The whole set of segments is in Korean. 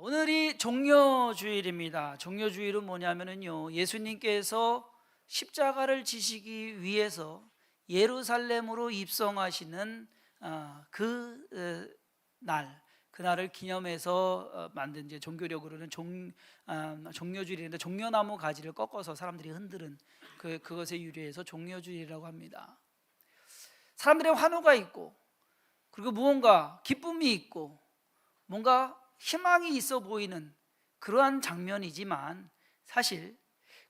오늘이 종려주일입니다. 종려주일은 뭐냐면요, 예수님께서 십자가를 지시기 위해서 예루살렘으로 입성하시는 그날을 기념해서 만든 이제 종교력으로는 종려주일인데, 종려나무 가지를 꺾어서 사람들이 흔드는 그것에 유래해서 종려주일이라고 합니다. 사람들의 환호가 있고, 그리고 무언가 기쁨이 있고, 뭔가 희망이 있어 보이는 그러한 장면이지만, 사실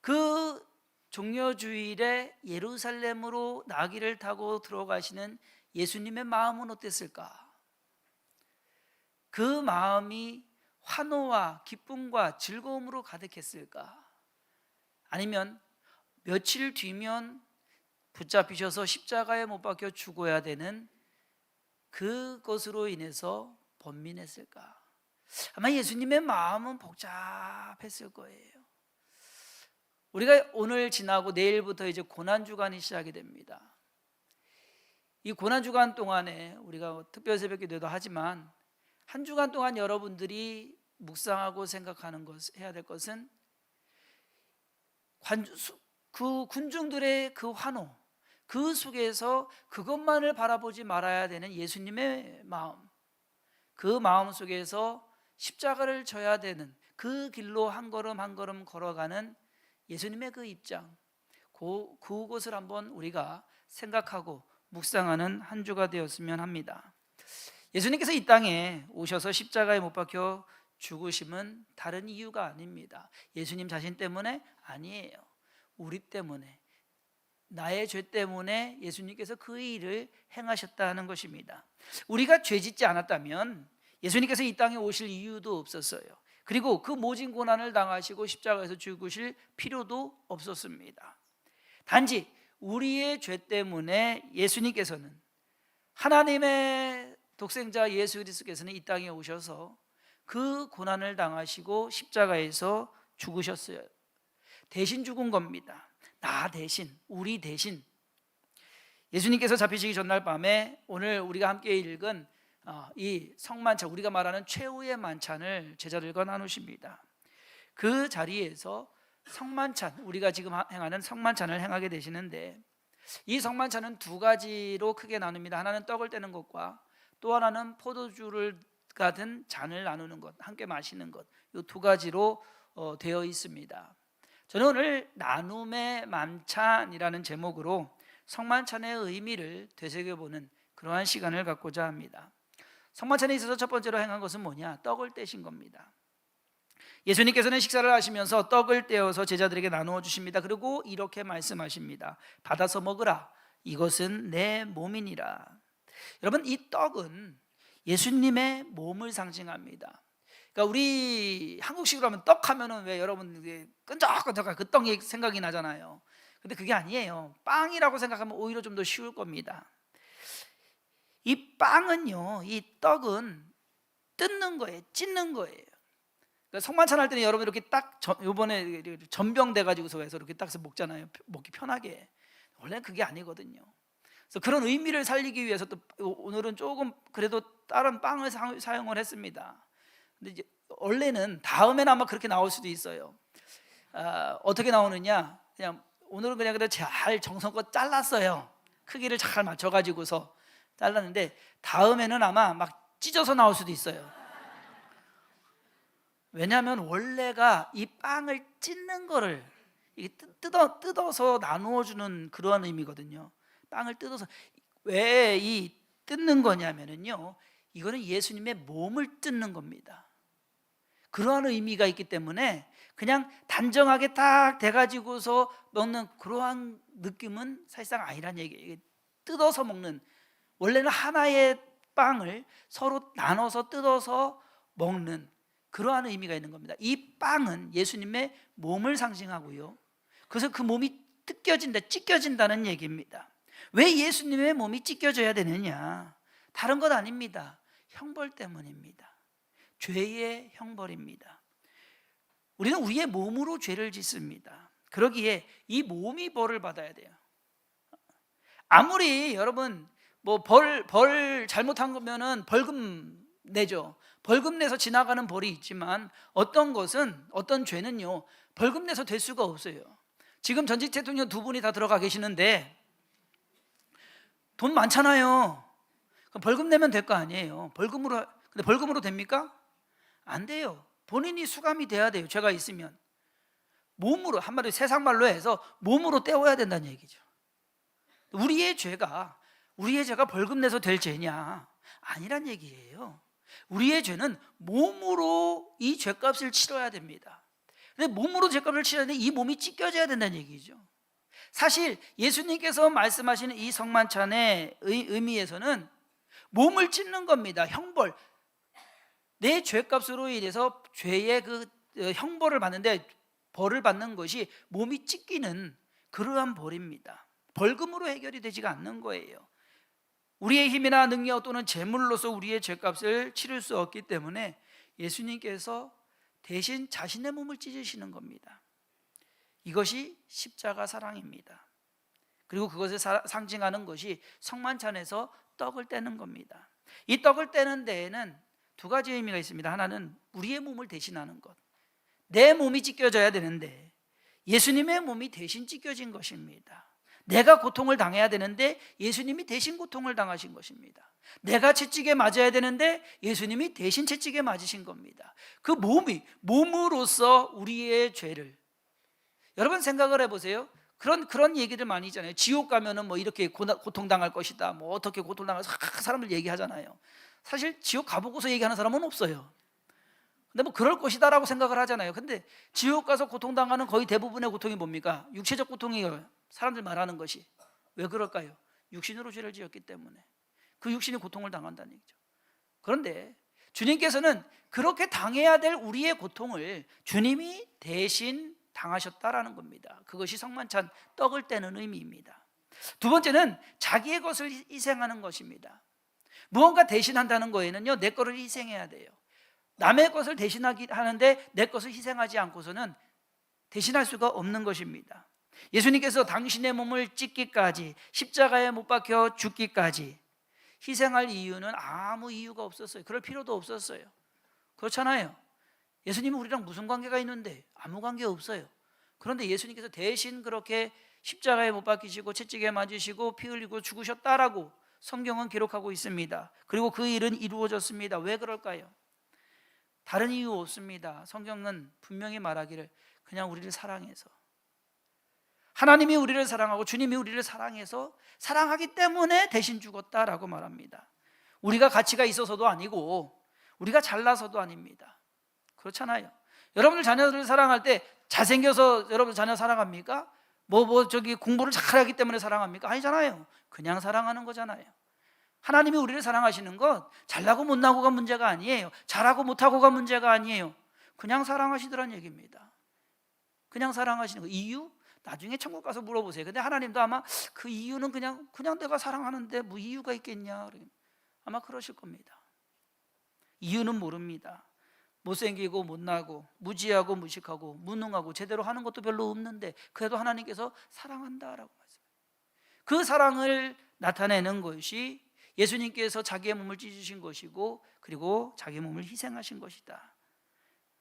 그 종려주일에 예루살렘으로 나귀를 타고 들어가시는 예수님의 마음은 어땠을까? 그 마음이 환호와 기쁨과 즐거움으로 가득했을까? 아니면 며칠 뒤면 붙잡히셔서 십자가에 못 박혀 죽어야 되는 그것으로 인해서 번민했을까? 아마 예수님의 마음은 복잡했을 거예요. 우리가 오늘 지나고 내일부터 이제 고난주간이 시작이 됩니다. 이 고난주간 동안에 우리가 특별 새벽기도도 하지만, 한 주간 동안 여러분들이 묵상하고 생각하는 것, 해야 될 것은 그 군중들의 그 환호, 그 속에서 그것만을 바라보지 말아야 되는 예수님의 마음, 그 마음 속에서 십자가를 져야 되는 그 길로 한 걸음 한 걸음 걸어가는 예수님의 그 입장, 그곳을 한번 우리가 생각하고 묵상하는 한 주가 되었으면 합니다. 예수님께서 이 땅에 오셔서 십자가에 못 박혀 죽으심은 다른 이유가 아닙니다. 예수님 자신 때문에 아니에요. 우리 때문에, 나의 죄 때문에 예수님께서 그 일을 행하셨다는 것입니다. 우리가 죄 짓지 않았다면 예수님께서 이 땅에 오실 이유도 없었어요. 그리고 그 모진 고난을 당하시고 십자가에서 죽으실 필요도 없었습니다. 단지 우리의 죄 때문에 예수님께서는, 하나님의 독생자 예수 그리스도께서는 이 땅에 오셔서 그 고난을 당하시고 십자가에서 죽으셨어요. 대신 죽은 겁니다. 나 대신, 우리 대신. 예수님께서 잡히시기 전날 밤에 오늘 우리가 함께 읽은 이 성만찬, 우리가 말하는 최후의 만찬을 제자들과 나누십니다. 그 자리에서 성만찬, 우리가 지금 행하는 성만찬을 행하게 되시는데, 이 성만찬은 두 가지로 크게 나눕니다. 하나는 떡을 떼는 것과 또 하나는 포도주를 같은 잔을 나누는 것, 함께 마시는 것, 이 두 가지로 되어 있습니다. 저는 오늘 나눔의 만찬이라는 제목으로 성만찬의 의미를 되새겨보는 그러한 시간을 갖고자 합니다. 성만찬에 있어서 첫 번째로 행한 것은 뭐냐? 떡을 떼신 겁니다. 예수님께서는 식사를 하시면서 떡을 떼어서 제자들에게 나누어 주십니다. 그리고 이렇게 말씀하십니다. 받아서 먹으라. 이것은 내 몸이니라. 여러분, 이 떡은 예수님의 몸을 상징합니다. 그러니까 우리 한국식으로 하면 떡 하면은 왜 여러분 끈적끈적한 그 떡이 생각이 나잖아요. 근데 그게 아니에요. 빵이라고 생각하면 오히려 좀 더 쉬울 겁니다. 이 빵은요, 이 떡은 뜯는 거예요. 찢는 거예요. 그러니까 성만찬 할 때는 여러분 이렇게 딱 요번에 전병돼 가지고서 해서 이렇게 딱 먹잖아요. 먹기 편하게. 원래는 그게 아니거든요. 그래서 그런 의미를 살리기 위해서 또 오늘은 조금 그래도 다른 빵을 사용을 했습니다. 근데 이제 원래는 다음에는 아마 그렇게 나올 수도 있어요. 어떻게 나오느냐? 그냥 오늘은 그냥 잘 정성껏 잘랐어요. 크기를 잘 맞춰가지고서 잘랐는데, 다음에는 아마 막 찢어서 나올 수도 있어요. 왜냐하면 원래가 이 빵을 찢는 거를 뜯어서 나누어 주는 그러한 의미거든요. 빵을 뜯어서. 왜 이 뜯는 거냐면요, 이거는 예수님의 몸을 뜯는 겁니다. 그러한 의미가 있기 때문에 그냥 단정하게 딱 돼가지고서 먹는 그러한 느낌은 사실상 아니란 얘기예요. 뜯어서 먹는, 원래는 하나의 빵을 서로 나눠서 뜯어서 먹는 그러한 의미가 있는 겁니다. 이 빵은 예수님의 몸을 상징하고요, 그래서 그 몸이 찢겨진다는 얘기입니다. 왜 예수님의 몸이 찢겨져야 되느냐? 다른 것 아닙니다. 형벌 때문입니다. 죄의 형벌입니다. 우리는 우리의 몸으로 죄를 짓습니다. 그러기에 이 몸이 벌을 받아야 돼요. 아무리 여러분 벌 잘못한 거면은 벌금 내죠. 벌금 내서 지나가는 벌이 있지만 어떤 죄는요 벌금 내서 될 수가 없어요. 지금 전직 대통령 두 분이 다 들어가 계시는데 돈 많잖아요. 그럼 벌금 내면 될 거 아니에요. 근데 벌금으로 됩니까? 안 돼요. 본인이 수감이 돼야 돼요. 죄가 있으면 몸으로, 한마디로 세상 말로 해서 몸으로 때워야 된다는 얘기죠. 우리의 죄가 벌금 내서 될 죄냐? 아니란 얘기예요. 우리의 죄는 몸으로 이 죄값을 치러야 됩니다. 근데 몸으로 죄값을 치러야 되는데 이 몸이 찢겨져야 된다는 얘기죠. 사실 예수님께서 말씀하시는 이 성만찬의 의미에서는 몸을 찢는 겁니다. 형벌, 내 죄값으로 인해서 죄의 그 형벌을 받는데 벌을 받는 것이 몸이 찢기는 그러한 벌입니다. 벌금으로 해결이 되지가 않는 거예요. 우리의 힘이나 능력 또는 재물로서 우리의 죄값을 치를 수 없기 때문에 예수님께서 대신 자신의 몸을 찢으시는 겁니다. 이것이 십자가 사랑입니다. 그리고 그것을 상징하는 것이 성만찬에서 떡을 떼는 겁니다. 이 떡을 떼는 데에는 두 가지 의미가 있습니다. 하나는 우리의 몸을 대신하는 것, 내 몸이 찢겨져야 되는데 예수님의 몸이 대신 찢겨진 것입니다. 내가 고통을 당해야 되는데 예수님이 대신 고통을 당하신 것입니다. 내가 채찍에 맞아야 되는데 예수님이 대신 채찍에 맞으신 겁니다. 그 몸으로서 우리의 죄를, 여러분 생각을 해보세요. 그런 얘기들 많이 있잖아요. 지옥 가면은 뭐 이렇게 고통당할 것이다, 뭐 어떻게 고통당해서 사람들 얘기하잖아요. 사실 지옥 가보고서 얘기하는 사람은 없어요. 근데 뭐 그럴 것이다라고 생각을 하잖아요. 근데 지옥 가서 고통당하는 거의 대부분의 고통이 뭡니까? 육체적 고통이에요. 사람들 말하는 것이. 왜 그럴까요? 육신으로 죄를 지었기 때문에 그 육신이 고통을 당한다는 얘기죠. 그런데 주님께서는 그렇게 당해야 될 우리의 고통을 주님이 대신 당하셨다라는 겁니다. 그것이 성만찬 떡을 떼는 의미입니다. 두 번째는 자기의 것을 희생하는 것입니다. 무언가 대신한다는 거에는요, 내 거를 희생해야 돼요. 남의 것을 대신하기 하는데 내 것을 희생하지 않고서는 대신할 수가 없는 것입니다. 예수님께서 당신의 몸을 찢기까지, 십자가에 못 박혀 죽기까지 희생할 이유는 아무 이유가 없었어요. 그럴 필요도 없었어요. 그렇잖아요. 예수님은 우리랑 무슨 관계가 있는데? 아무 관계 없어요. 그런데 예수님께서 대신 그렇게 십자가에 못 박히시고 채찍에 맞으시고 피 흘리고 죽으셨다라고 성경은 기록하고 있습니다. 그리고 그 일은 이루어졌습니다. 왜 그럴까요? 다른 이유 없습니다. 성경은 분명히 말하기를 그냥 우리를 사랑해서, 하나님이 우리를 사랑하고 주님이 우리를 사랑해서 사랑하기 때문에 대신 죽었다라고 말합니다. 우리가 가치가 있어서도 아니고 우리가 잘나서도 아닙니다. 그렇잖아요. 여러분들 자녀들을 사랑할 때 잘생겨서 여러분 자녀 사랑합니까? 저기 공부를 잘하기 때문에 사랑합니까? 아니잖아요. 그냥 사랑하는 거잖아요. 하나님이 우리를 사랑하시는 건 잘나고 못나고가 문제가 아니에요. 잘하고 못하고가 문제가 아니에요. 그냥 사랑하시더란 얘기입니다. 그냥 사랑하시는 거. 이유? 나중에 천국 가서 물어보세요. 근데 하나님도 아마 그 이유는 그냥 내가 사랑하는데 뭐 이유가 있겠냐, 아마 그러실 겁니다. 이유는 모릅니다. 못생기고 못나고 무지하고 무식하고 무능하고 제대로 하는 것도 별로 없는데 그래도 하나님께서 사랑한다라고 말씀해요. 그 사랑을 나타내는 것이 예수님께서 자기의 몸을 찢으신 것이고 그리고 자기 몸을 희생하신 것이다.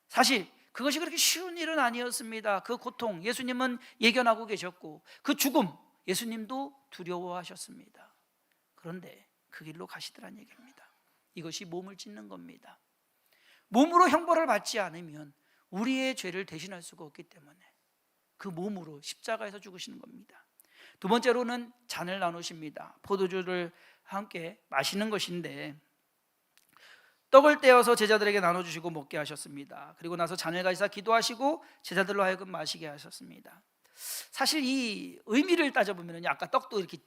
사실 그것이 그렇게 쉬운 일은 아니었습니다. 그 고통 예수님은 예견하고 계셨고 그 죽음 예수님도 두려워하셨습니다. 그런데 그 길로 가시더란 얘기입니다. 이것이 몸을 찢는 겁니다. 몸으로 형벌을 받지 않으면 우리의 죄를 대신할 수가 없기 때문에 그 몸으로 십자가에서 죽으시는 겁니다. 두 번째로는 잔을 나누십니다. 포도주를 함께 마시는 것인데 떡을 떼어서 제자들에게 나눠주시고 먹게 하셨습니다. 그리고 나서 잔을 가지사 기도하시고 제자들로 하여금 마시게 하셨습니다. 사실 이 의미를 따져보면 아까 떡도 이렇게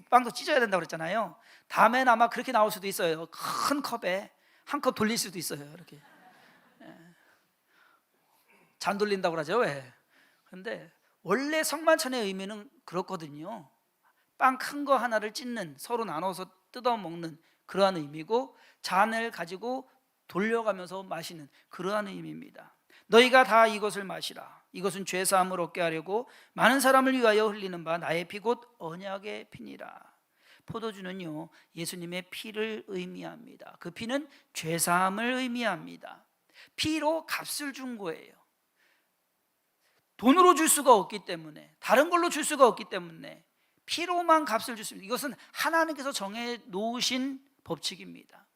빵도 찢어야 된다고 그랬잖아요. 다음엔 아마 그렇게 나올 수도 있어요. 큰 컵에 한 컵 돌릴 수도 있어요. 이렇게 잔 돌린다고 그러죠. 왜? 그런데 원래 성만찬의 의미는 그렇거든요. 빵 큰 거 하나를 찢는, 서로 나눠서 뜯어 먹는 그러한 의미고 잔을 가지고 돌려가면서 마시는 그러한 의미입니다. 너희가 다 이것을 마시라. 이것은 죄 사함을 얻게 하려고 많은 사람을 위하여 흘리는 바 나의 피 곧 언약의 피니라. 포도주는요 예수님의 피를 의미합니다. 그 피는 죄사함을 의미합니다. 피로 값을 준 거예요. 돈으로 줄 수가 없기 때문에, 다른 걸로 줄 수가 없기 때문에 피로만 값을 줄 수 있습니다. 이것은 하나님께서 정해 놓으신 법칙입니다.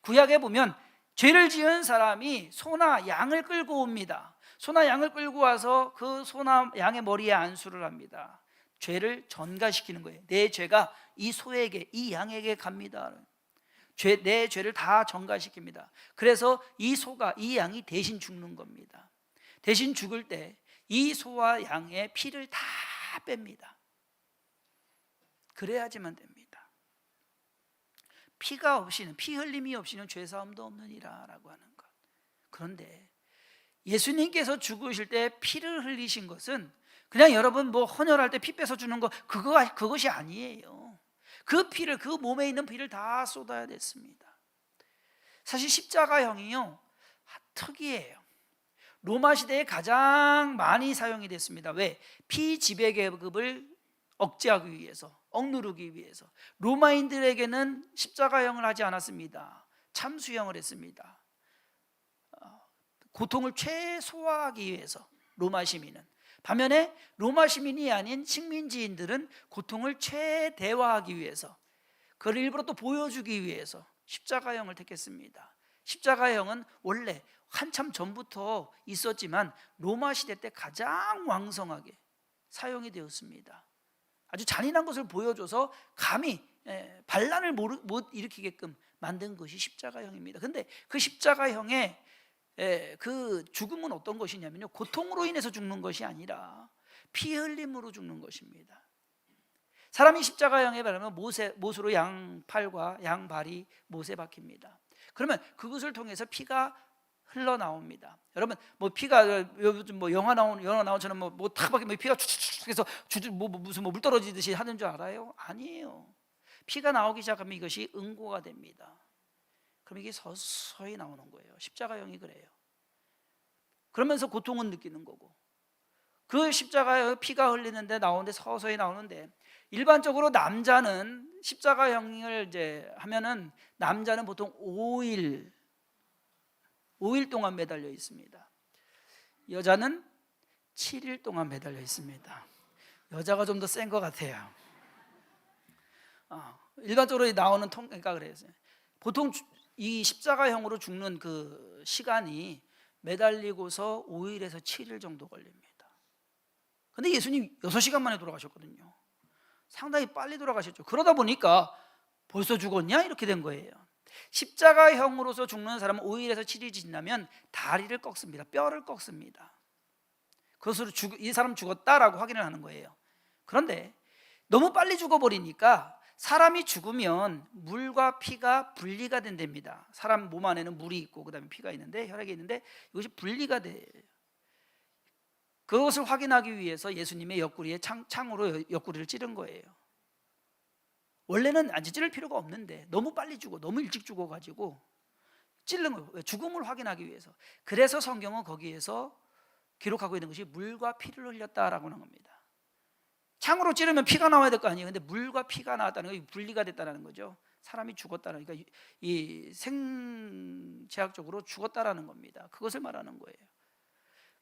구약에 보면 죄를 지은 사람이 소나 양을 끌고 옵니다. 소나 양을 끌고 와서 그 소나 양의 머리에 안수를 합니다. 죄를 전가시키는 거예요. 내 죄가 이 소에게, 이 양에게 갑니다. 내 죄를 다 전가시킵니다. 그래서 이 소가, 이 양이 대신 죽는 겁니다. 대신 죽을 때 이 소와 양의 피를 다 뺍니다. 그래야지만 됩니다. 피가 없이는, 피 흘림이 없이는 죄사함도 없느니라 라고 하는 것. 그런데 예수님께서 죽으실 때 피를 흘리신 것은 그냥 여러분 뭐 헌혈할 때 피 빼서 주는 거 그것이 아니에요. 그 피를, 그 몸에 있는 피를 다 쏟아야 됐습니다. 사실 십자가형이요 특이해요. 로마 시대에 가장 많이 사용이 됐습니다. 왜? 피지배계급을 억제하기 위해서, 억누르기 위해서. 로마인들에게는 십자가형을 하지 않았습니다. 참수형을 했습니다. 고통을 최소화하기 위해서. 로마 시민은. 반면에 로마 시민이 아닌 식민지인들은 고통을 최대화하기 위해서, 그걸 일부러 또 보여주기 위해서 십자가형을 택했습니다. 십자가형은 원래 한참 전부터 있었지만 로마 시대 때 가장 왕성하게 사용이 되었습니다. 아주 잔인한 것을 보여줘서 감히 반란을 못 일으키게끔 만든 것이 십자가형입니다. 그런데 그 십자가형의 그 죽음은 어떤 것이냐면요, 고통으로 인해서 죽는 것이 아니라 피 흘림으로 죽는 것입니다. 사람이 십자가형에 바르면 못으로 양팔과 양발이 못에 박힙니다. 그러면 그것을 통해서 피가 흘러나옵니다. 여러분 뭐 피가 요즘 뭐 영화 나온처럼 뭐탁 박히면 피가 쭉쭉쭉 해서 무슨 물 떨어지듯이 하는 줄 알아요? 아니에요. 피가 나오기 시작하면 이것이 응고가 됩니다. 그럼 이게 서서히 나오는 거예요. 십자가형이 그래요. 그러면서 고통은 느끼는 거고, 그 십자가에 피가 흘리는데 나오는데 서서히 나오는데, 일반적으로 남자는 십자가형을 이제 하면은 남자는 보통 5일 동안 매달려 있습니다. 여자는 7일 동안 매달려 있습니다. 여자가 좀 더 센 것 같아요. 일반적으로 나오는 통계가 그래요. 보통 이 십자가형으로 죽는 그 시간이 매달리고서 5일에서 7일 정도 걸립니다. 근데 예수님 6시간 만에 돌아가셨거든요. 상당히 빨리 돌아가셨죠. 그러다 보니까 벌써 죽었냐? 이렇게 된 거예요. 십자가형으로서 죽는 사람은 5일에서 7일이 지나면 다리를 꺾습니다. 뼈를 꺾습니다. 그것으로 이 사람 죽었다라고 확인을 하는 거예요. 그런데 너무 빨리 죽어버리니까 사람이 죽으면 물과 피가 분리가 된답니다. 사람 몸 안에는 물이 있고 그다음에 피가 있는데, 혈액이 있는데 이것이 분리가 돼요. 그것을 확인하기 위해서 예수님의 옆구리에 창으로 옆구리를 찌른 거예요. 원래는 찌를 필요가 없는데 너무 빨리 죽어, 너무 일찍 죽어가지고 찌른 거예요. 죽음을 확인하기 위해서. 그래서 성경은 거기에서 기록하고 있는 것이 물과 피를 흘렸다라고 하는 겁니다. 창으로 찌르면 피가 나와야 될 거 아니에요. 근데 물과 피가 나왔다는 거, 분리가 됐다는 거죠. 사람이 죽었다는, 그러니까 이 생체학적으로 죽었다라는 겁니다. 그것을 말하는 거예요.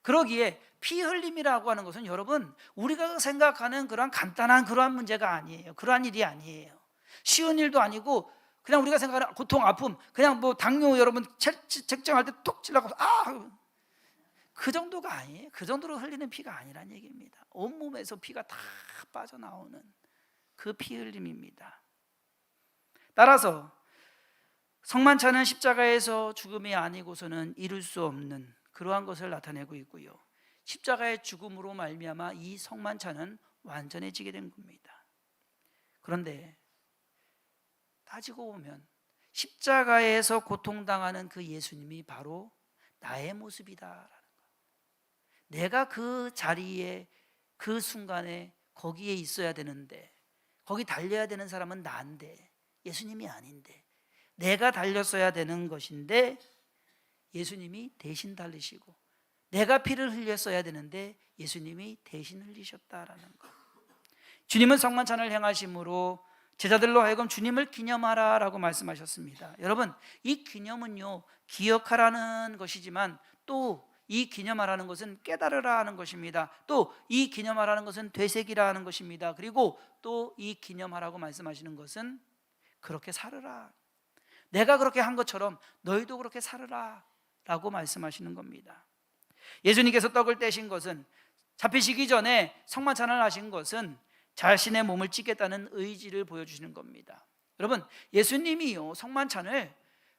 그러기에 피 흘림이라고 하는 것은 여러분 우리가 생각하는 그러한 간단한 그러한 문제가 아니에요. 그러한 일이 아니에요. 쉬운 일도 아니고, 그냥 우리가 생각하는 고통, 아픔, 그냥 뭐 당뇨 여러분 책정할 때 톡 찔러서 그 정도가 아니에요. 그 정도로 흘리는 피가 아니란 얘기입니다. 온몸에서 피가 다 빠져나오는 그 피 흘림입니다. 따라서 성만찬은 십자가에서 죽음이 아니고서는 이룰 수 없는 그러한 것을 나타내고 있고요, 십자가의 죽음으로 말미암아 이 성만찬은 완전해지게 된 겁니다. 그런데 따지고 보면 십자가에서 고통당하는 그 예수님이 바로 나의 모습이다라는 것. 내가 그 자리에, 그 순간에 거기에 있어야 되는데, 거기 달려야 되는 사람은 나인데 예수님이 아닌데, 내가 달렸어야 되는 것인데 예수님이 대신 달리시고, 내가 피를 흘렸어야 되는데 예수님이 대신 흘리셨다라는 것. 주님은 성만찬을 행하심으로 제자들로 하여금 주님을 기념하라라고 말씀하셨습니다. 여러분, 이 기념은요, 기억하라는 것이지만 또 이 기념하라는 것은 깨달으라 하는 것입니다. 또 이 기념하라는 것은 되새기라 하는 것입니다. 그리고 또 이 기념하라고 말씀하시는 것은 그렇게 살으라, 내가 그렇게 한 것처럼 너희도 그렇게 살으라 라고 말씀하시는 겁니다. 예수님께서 떡을 떼신 것은, 잡히시기 전에 성만찬을 하신 것은 자신의 몸을 찢겠다는 의지를 보여주시는 겁니다. 여러분, 예수님이요, 성만찬을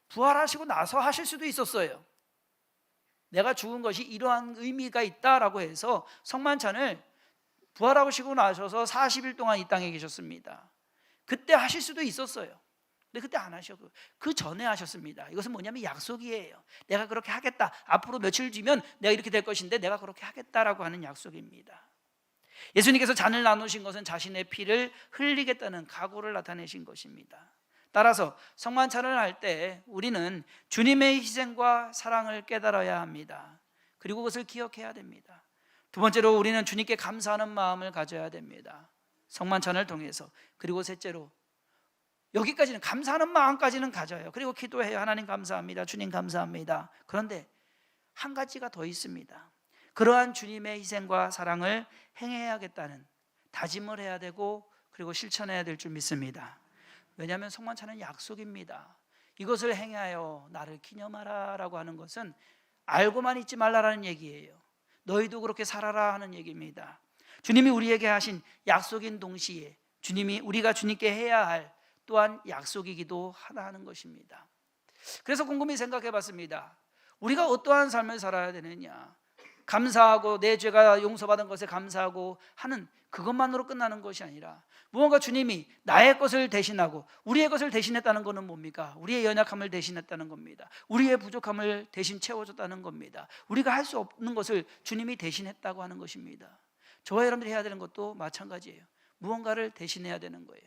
부활하시고 나서 하실 수도 있었어요. 내가 죽은 것이 이러한 의미가 있다라고 해서 성만찬을 부활하시고 나셔서 40일 동안 이 땅에 계셨습니다. 그때 하실 수도 있었어요. 근데 그때 안 하셨고 그 전에 하셨습니다. 이것은 뭐냐면 약속이에요. 내가 그렇게 하겠다, 앞으로 며칠 뒤면 내가 이렇게 될 것인데 내가 그렇게 하겠다라고 하는 약속입니다. 예수님께서 잔을 나누신 것은 자신의 피를 흘리겠다는 각오를 나타내신 것입니다. 따라서 성만찬을 할 때 우리는 주님의 희생과 사랑을 깨달아야 합니다. 그리고 그것을 기억해야 됩니다. 두 번째로 우리는 주님께 감사하는 마음을 가져야 됩니다. 성만찬을 통해서. 그리고 셋째로, 여기까지는 감사하는 마음까지는 가져요. 그리고 기도해요. 하나님 감사합니다, 주님 감사합니다. 그런데 한 가지가 더 있습니다. 그러한 주님의 희생과 사랑을 행해야겠다는 다짐을 해야 되고, 그리고 실천해야 될 줄 믿습니다. 왜냐하면 성만찬은 약속입니다. 이것을 행하여 나를 기념하라 라고 하는 것은 알고만 있지 말라라는 얘기예요. 너희도 그렇게 살아라 하는 얘기입니다. 주님이 우리에게 하신 약속인 동시에 우리가 주님께 해야 할 또한 약속이기도 하다는 것입니다. 그래서 곰곰이 생각해 봤습니다. 우리가 어떠한 삶을 살아야 되느냐, 감사하고 내 죄가 용서받은 것에 감사하고 하는 그것만으로 끝나는 것이 아니라, 무언가 주님이 나의 것을 대신하고 우리의 것을 대신했다는 것은 뭡니까? 우리의 연약함을 대신했다는 겁니다. 우리의 부족함을 대신 채워줬다는 겁니다. 우리가 할 수 없는 것을 주님이 대신했다고 하는 것입니다. 저와 여러분들이 해야 되는 것도 마찬가지예요. 무언가를 대신해야 되는 거예요.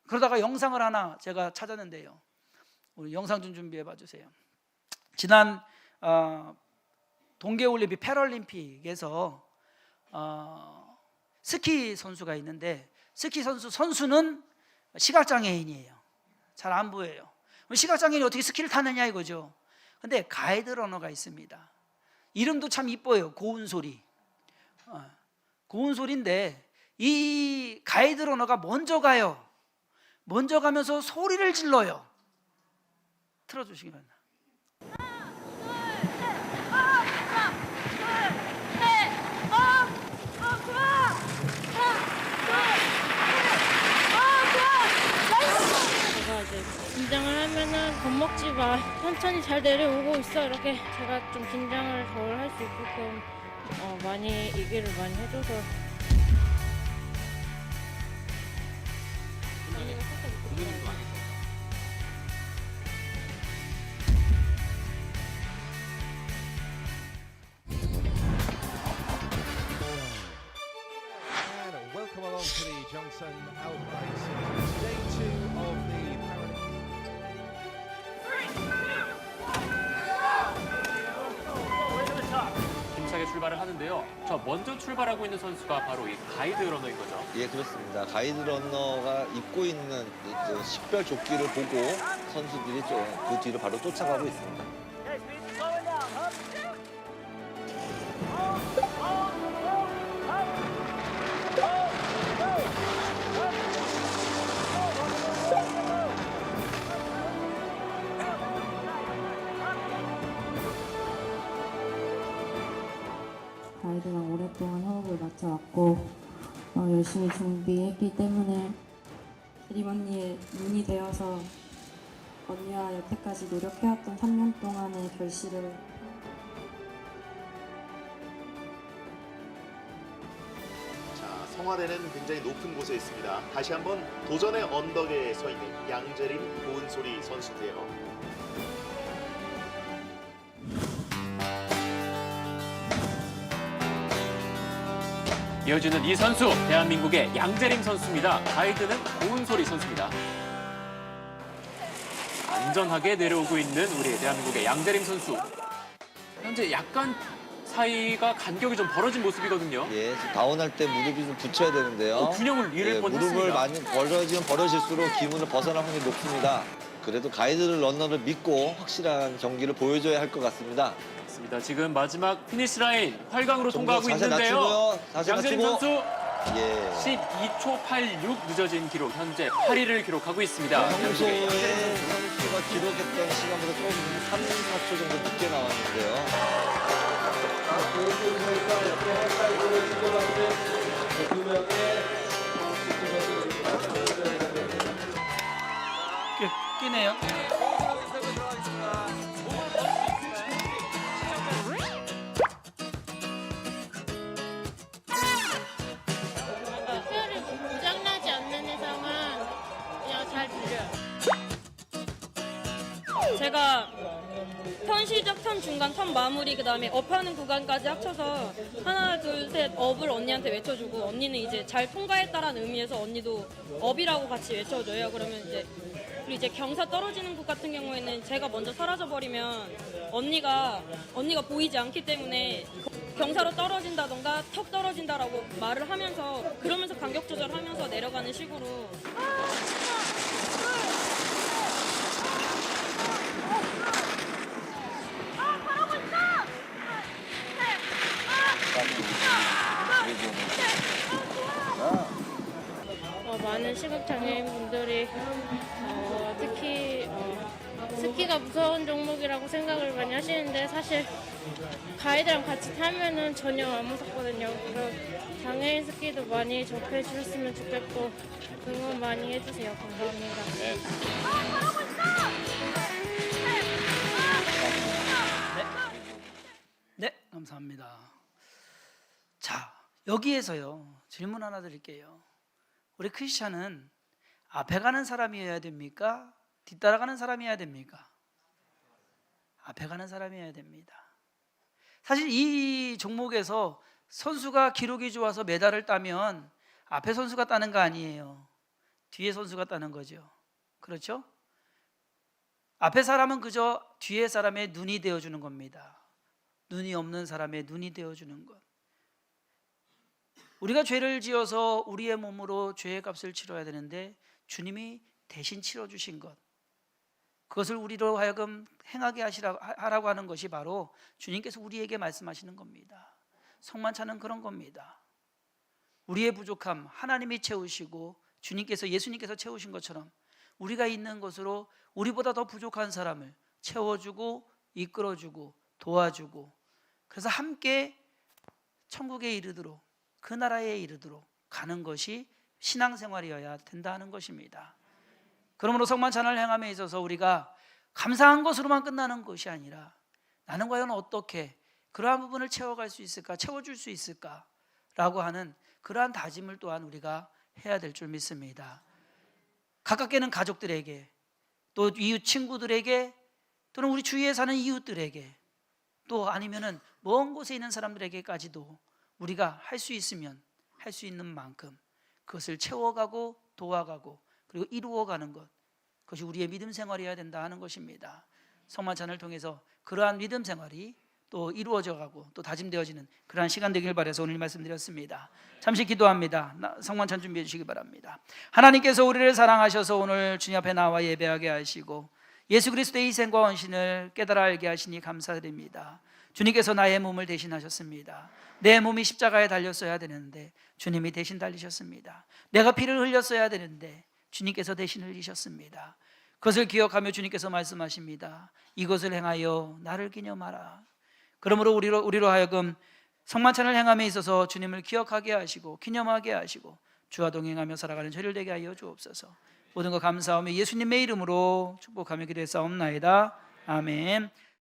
그러다가 영상을 하나 제가 찾았는데요, 우리 영상 좀 준비해 봐 주세요. 지난 동계올림픽 패럴림픽에서 스키 선수가 있는데, 스키 선수는 시각장애인이에요. 잘 안 보여요. 시각장애인이 어떻게 스키를 타느냐 이거죠. 근데 가이드 러너가 있습니다. 이름도 참 이뻐요. 고운소리. 고운소리인데 이 가이드 러너가 먼저 가요. 먼저 가면서 소리를 질러요. 틀어주시기 바랍니다. 제가 이제 긴장을 하면은 겁먹지 마, 천천히 잘 내려오고 있어, 이렇게 제가 좀 긴장을 덜 할 수 있게끔 많이 얘기를 많이 해줘서. Welcome along to the Johnson Alpine Series, day 2 of the 힘차게 출발을 하는데요. 저 먼저 출발하고 있는 선수가 바로 이 가이드 러너인 거죠. 예, 그렇습니다. 가이드 러너가 입고 있는 그 식별 조끼를 보고 선수들이 좀 그 뒤로 바로 쫓아가고 있습니다. 가이드랑 오랫동안 호흡을 맞춰왔고 열심히 준비했기 때문에 대림 언니의 눈이 되어서 언니와 여태까지 노력해왔던 3년 동안의 결실을 자, 성화대는 굉장히 높은 곳에 있습니다. 다시 한번 도전의 언덕에 서 있는 양재림 고은소리 선수인데요. 이어지는 이 선수, 대한민국의 양재림 선수입니다. 가이드는 고은소리 선수입니다. 안전하게 내려오고 있는 우리 대한민국의 양재림 선수. 현재 약간 사이가 간격이 좀 벌어진 모습이거든요. 예, 지금 다운할 때 무릎이 좀 붙여야 되는데요. 균형을 잃을 예, 뻔했습니다. 무릎을 많이 벌어지면 벌어질수록 기문을 벗어날 확률이 높습니다. 그래도 가이드를 러너를 믿고 확실한 경기를 보여줘야 할 것 같습니다. 맞습니다. 지금 마지막 피니시 라인 활강으로 좀 더 통과하고 자세 있는데요. 낮추고요. 자세 양재림 낮추고. 선수 예. 12초 86 늦어진 기록 현재 8위를 기록하고 있습니다. 평소에 선수가 기록했던 시간보다 조금 3, 4초 정도 늦게 나왔는데요. 끼네요. 스페어를 고장나지 않는 이상은 그냥 잘 들려요. 제가 턴 시작, 턴 중간, 턴 마무리, 그다음에 업하는 구간까지 합쳐서 하나, 둘, 셋 업을 언니한테 외쳐주고 언니는 이제 잘 통과했다라는 의미에서 언니도 업이라고 같이 외쳐줘요. 그러면 이제 그리고 이제 경사 떨어지는 곳 같은 경우에는 제가 먼저 사라져 버리면 언니가 보이지 않기 때문에 경사로 떨어진다던가 턱 떨어진다라고 말을 하면서 그러면서 간격 조절하면서 내려가는 식으로. 많은 시각장애인 분들이 특히 스키가 무서운 종목이라고 생각을 많이 하시는데 사실 가이드랑 같이 타면은 전혀 안 무섭거든요. 그래서 장애인 스키도 많이 접해 주셨으면 좋겠고 응원 많이 해주세요. 감사합니다. 네, 감사합니다. 자, 여기에서요 질문 하나 드릴게요. 우리 크리스찬은 앞에 가는 사람이어야 됩니까? 뒤따라가는 사람이어야 됩니까? 앞에 가는 사람이어야 됩니다. 사실 이 종목에서 선수가 기록이 좋아서 메달을 따면 앞에 선수가 따는 거 아니에요. 뒤에 선수가 따는 거죠. 그렇죠? 앞에 사람은 그저 뒤에 사람의 눈이 되어주는 겁니다. 눈이 없는 사람의 눈이 되어주는 것. 우리가 죄를 지어서 우리의 몸으로 죄의 값을 치러야 되는데 주님이 대신 치러주신 것, 그것을 우리로 하여금 행하게 하라고 하는 것이 바로 주님께서 우리에게 말씀하시는 겁니다. 성만찬은 그런 겁니다. 우리의 부족함 하나님이 채우시고 주님께서 예수님께서 채우신 것처럼 우리가 있는 것으로 우리보다 더 부족한 사람을 채워주고 이끌어주고 도와주고, 그래서 함께 천국에 이르도록, 그 나라에 이르도록 가는 것이 신앙생활이어야 된다는 것입니다. 그러므로 성만찬을 행함에 있어서 우리가 감사한 것으로만 끝나는 것이 아니라 나는 과연 어떻게 그러한 부분을 채워갈 수 있을까, 채워줄 수 있을까 라고 하는 그러한 다짐을 또한 우리가 해야 될 줄 믿습니다. 가깝게는 가족들에게, 또 이웃 친구들에게, 또는 우리 주위에 사는 이웃들에게, 또 아니면은 먼 곳에 있는 사람들에게까지도 우리가 할 수 있으면 할 수 있는 만큼 그것을 채워가고 도와가고 그리고 이루어가는 것, 그것이 우리의 믿음 생활이어야 된다 하는 것입니다. 성만찬을 통해서 그러한 믿음 생활이 또 이루어져 가고 또 다짐되어지는 그러한 시간 되길 바라서 오늘 말씀드렸습니다. 잠시 기도합니다. 성만찬 준비해 주시기 바랍니다. 하나님께서 우리를 사랑하셔서 오늘 주님 앞에 나와 예배하게 하시고 예수 그리스도의 희생과 헌신을 깨달아 알게 하시니 감사드립니다. 주님께서 나의 몸을 대신하셨습니다. 내 몸이 십자가에 달렸어야 되는데 주님이 대신 달리셨습니다. 내가 피를 흘렸어야 되는데 주님께서 대신 흘리셨습니다. 그것을 기억하며 주님께서 말씀하십니다. 이것을 행하여 나를 기념하라. 그러므로 우리로 하여금 성만찬을 행함에 있어서 주님을 기억하게 하시고 기념하게 하시고 주와 동행하며 살아가는 저를 되게 하여 주옵소서. 모든 것 감사하며 예수님의 이름으로 축복하며 기도했사옵나이다. 아멘.